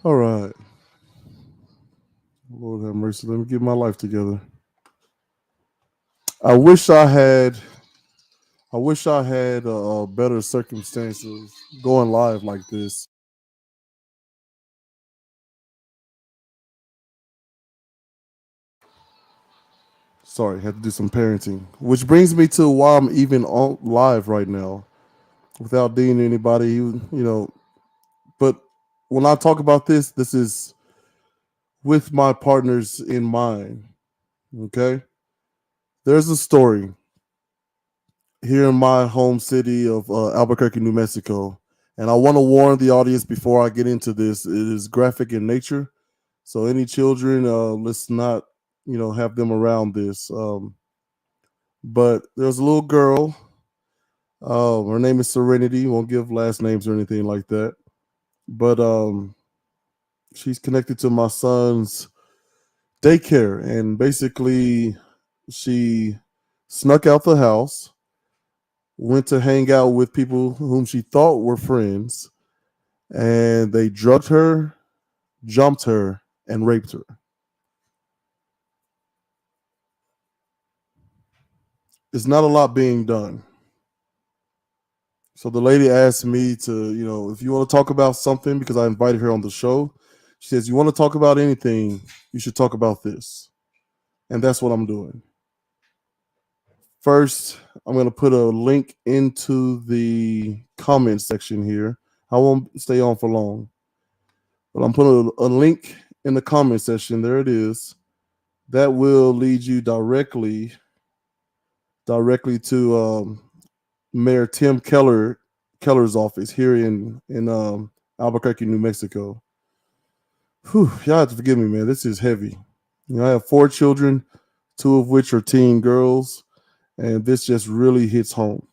All right. Lord have mercy. Let me get my life together. I wish I had. I wish I had better circumstances going live like this. Sorry, had to do some parenting, which brings me to why I'm even on live right now without dealing anybody. But when I talk about this, this is with my partners in mind. Okay, there's a story here in my home city of Albuquerque, New Mexico. And I want to warn the audience before I get into this, it is graphic in nature. So any children, let's not, have them around this. But there's a little girl. Her name is Serenity. Won't give last names or anything like that. But she's connected to my son's daycare. And basically, she snuck out the house, went to hang out with people whom she thought were friends, and they drugged her, jumped her, and raped her. It's not a lot being done. So the lady asked me to, if you want to talk about something, because I invited her on the show, she says, you want to talk about anything, you should talk about this. And that's what I'm doing. First, I'm going to put a link into the comment section here. I won't stay on for long, but I'm putting a link in the comment section. There it is. That will lead you directly to Mayor Tim Keller's office here in Albuquerque, New Mexico. Whew, y'all have to forgive me, man. This is heavy. I have four children, two of which are teen girls, and this just really hits home.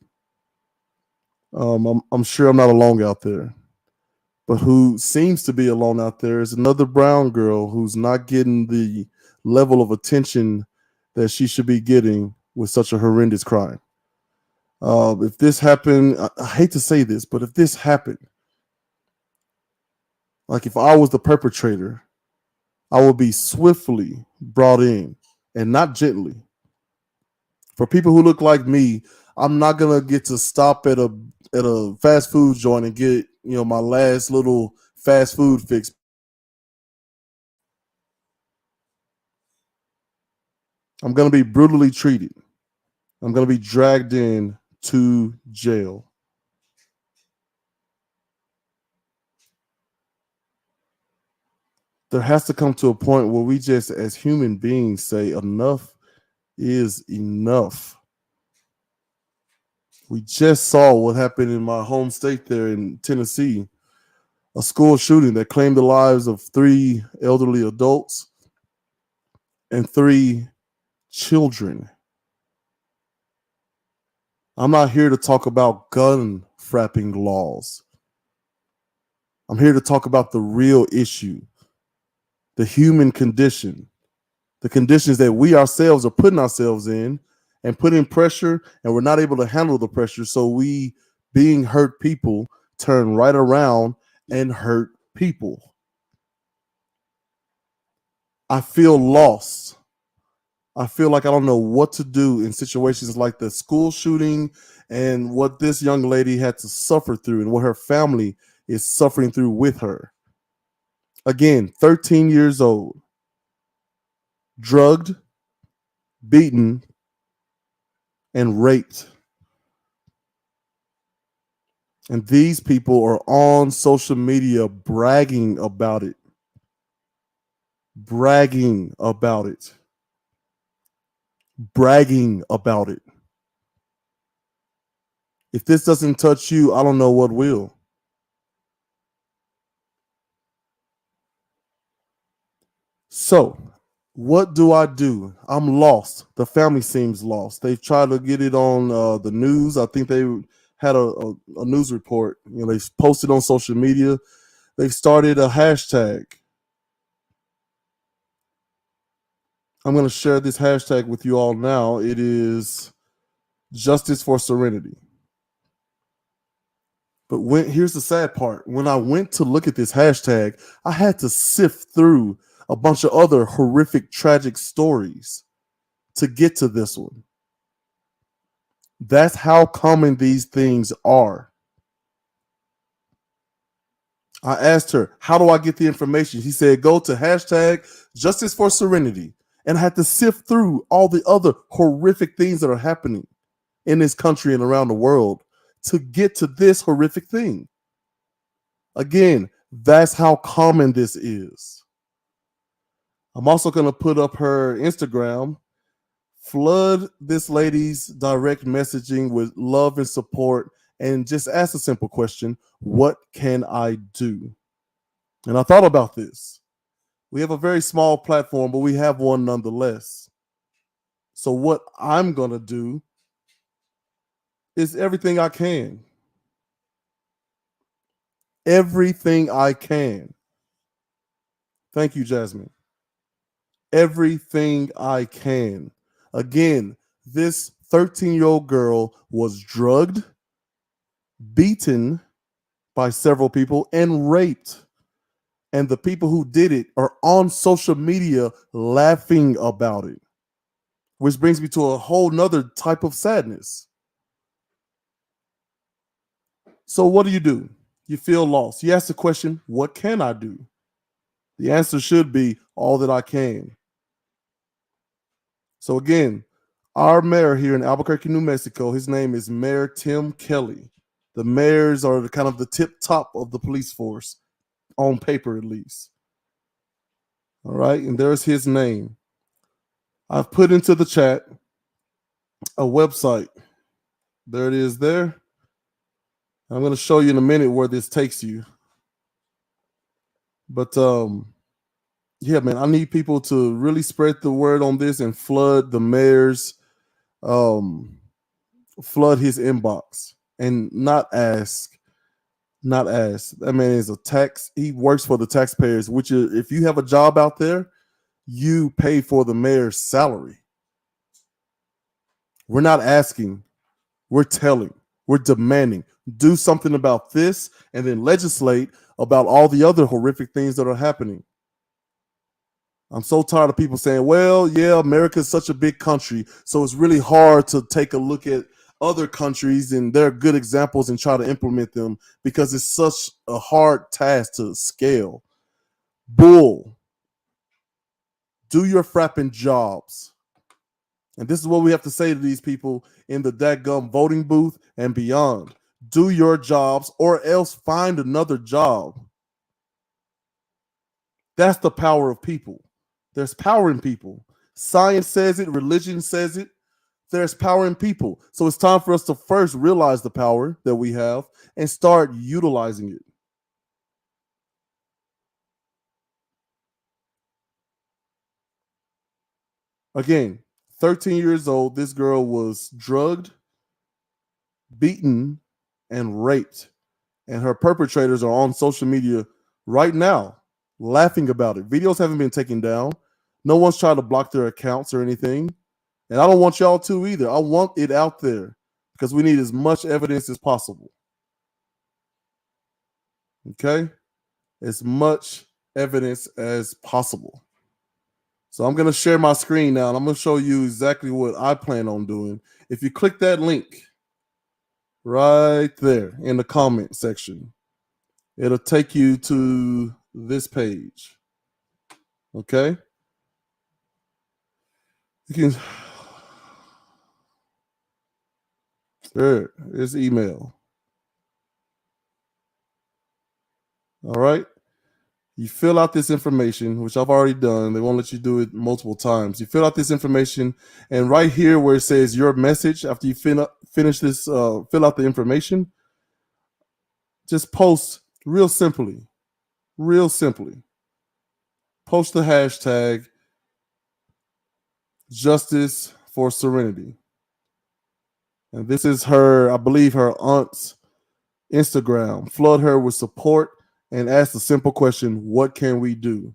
I'm sure I'm not alone out there, but who seems to be alone out there is another brown girl who's not getting the level of attention that she should be getting with such a horrendous crime. If this happened, I hate to say this, but if this happened, like if I was the perpetrator, I would be swiftly brought in and not gently. For people who look like me, I'm not gonna get to stop at a fast food joint and get my last little fast food fix. I'm gonna be brutally treated. I'm gonna be dragged in to jail. There has to come to a point where we just, as human beings, say enough is enough. We just saw what happened in my home state there in Tennessee, a school shooting that claimed the lives of three elderly adults and three children. I'm not here to talk about gun frapping laws. I'm here to talk about the real issue, the human condition, the conditions that we ourselves are putting ourselves in and putting pressure, and we're not able to handle the pressure. So we, being hurt people, turn right around and hurt people. I feel lost. I feel like I don't know what to do in situations like the school shooting and what this young lady had to suffer through and what her family is suffering through with her. Again, 13 years old, drugged, beaten, and raped. And these people are on social media bragging about it. Bragging about it. Bragging about it. If this doesn't touch you, I don't know what will. So, what do I do? I'm lost. The family seems lost. They've tried to get it on the news. I think they had a news report. They posted on social media. They've started a hashtag. I'm going to share this hashtag with you all now. It is Justice for Serenity. But here's the sad part. When I went to look at this hashtag, I had to sift through a bunch of other horrific, tragic stories to get to this one. That's how common these things are. I asked her, how do I get the information? She said, go to hashtag Justice for Serenity. And I had to sift through all the other horrific things that are happening in this country and around the world to get to this horrific thing. Again, that's how common this is. I'm also going to put up her Instagram. Flood this lady's direct messaging with love and support and just ask a simple question: what can I do? And I thought about this. We have a very small platform, but we have one nonetheless. So what I'm going to do is everything I can. Everything I can. Thank you, Jasmine. Everything I can. Again, this 13-year-old girl was drugged, beaten by several people, and raped. And the people who did it are on social media laughing about it. Which brings me to a whole nother type of sadness. So what do? You feel lost. You ask the question, what can I do? The answer should be all that I can. So again, our mayor here in Albuquerque, New Mexico, his name is Mayor Tim Kelly. The mayors are kind of the tip top of the police force, on paper at least. All right, and there's his name. I've put into the chat a website. There it is there. I'm going to show you in a minute where this takes you. But yeah, man, I need people to really spread the word on this and flood the mayor's, flood his inbox and not ask. That man is a tax. He works for the taxpayers, which is, if you have a job out there, you pay for the mayor's salary. We're not asking. We're telling. We're demanding. Do something about this and then legislate about all the other horrific things that are happening. I'm so tired of people saying, well, yeah, America is such a big country, so it's really hard to take a look at other countries and their good examples and try to implement them because it's such a hard task to scale. Bull. Do your frapping jobs. And this is what we have to say to these people in the dadgum voting booth and beyond. Do your jobs or else find another job. That's the power of people. There's power in people. Science says it. Religion says it. There's power in people. So it's time for us to first realize the power that we have and start utilizing it. Again, 13 years old, this girl was drugged, beaten, and raped. And her perpetrators are on social media right now laughing about it. Videos haven't been taken down. No one's trying to block their accounts or anything. And I don't want y'all to either. I want it out there because we need as much evidence as possible. Okay? As much evidence as possible. So I'm going to share my screen now, and I'm going to show you exactly what I plan on doing. If you click that link right there in the comment section, it'll take you to this page. Okay? You can... There's email. All right? You fill out this information, which I've already done. They won't let you do it multiple times. You fill out this information, and right here where it says your message, after you finish this, fill out the information, just post real simply. Post the hashtag Justice for Serenity. And this is her, I believe, her aunt's Instagram. Flood her with support and ask the simple question, what can we do?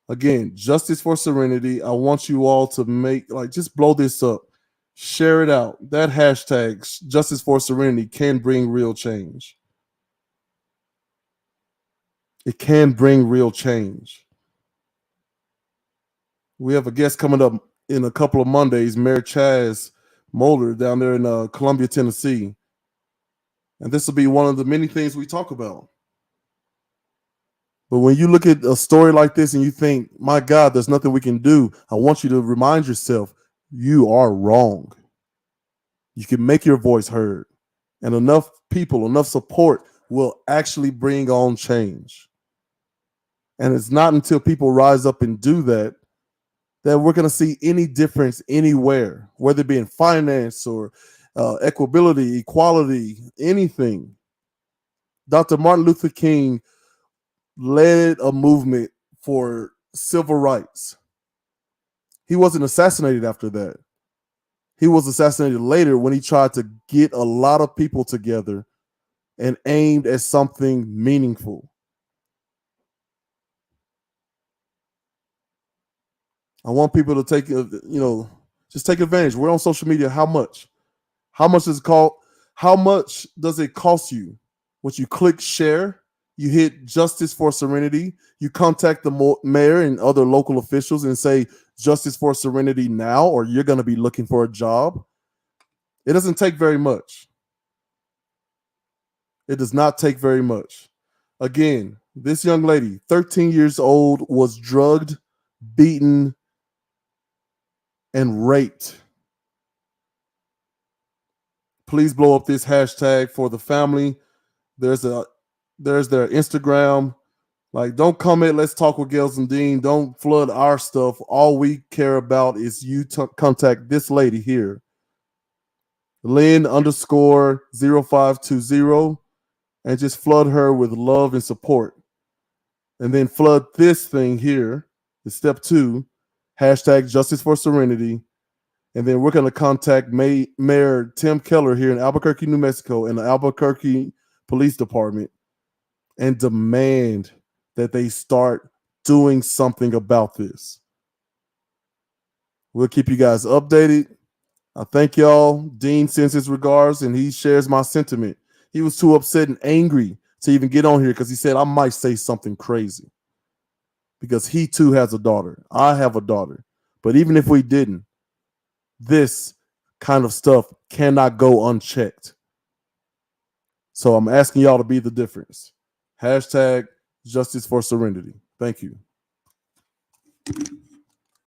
Again, Justice for Serenity. I want you all to just blow this up. Share it out. That hashtag, Justice for Serenity, can bring real change. It can bring real change. We have a guest coming up in a couple of Mondays, Mayor Chaz Moeller down there in Columbia, Tennessee. And this will be one of the many things we talk about. But when you look at a story like this and you think, my God, there's nothing we can do, I want you to remind yourself, you are wrong. You can make your voice heard. And enough people, enough support will actually bring on change. And it's not until people rise up and do that that we're going to see any difference anywhere, whether it be in finance or equability, equality, anything. Dr. Martin Luther King led a movement for civil rights. He wasn't assassinated after that. He was assassinated later when he tried to get a lot of people together and aimed at something meaningful. I want people to take, just take advantage. We're on social media. How much? How much does it cost? How much does it cost you? Once you click share, you hit Justice for Serenity. You contact the mayor and other local officials and say Justice for Serenity now, or you're going to be looking for a job. It doesn't take very much. It does not take very much. Again, this young lady, 13 years old, was drugged, beaten, and raped. Please blow up this hashtag for the family. There's their Instagram. Like, don't comment. Let's talk with Gels and Dean. Don't flood our stuff. All we care about is you contact this lady here, Lynn underscore 0520, and just flood her with love and support. And then flood this thing here, the step 2, hashtag Justice for Serenity. And then we're going to contact Mayor Tim Keller here in Albuquerque, New Mexico, and the Albuquerque Police Department and demand that they start doing something about this. We'll keep you guys updated. I thank y'all. Dean sends his regards, and he shares my sentiment. He was too upset and angry to even get on here because he said I might say something crazy because he too has a daughter. I have a daughter. But even if we didn't, this kind of stuff cannot go unchecked. So I'm asking y'all to be the difference. Hashtag Justice for Serenity. Thank you.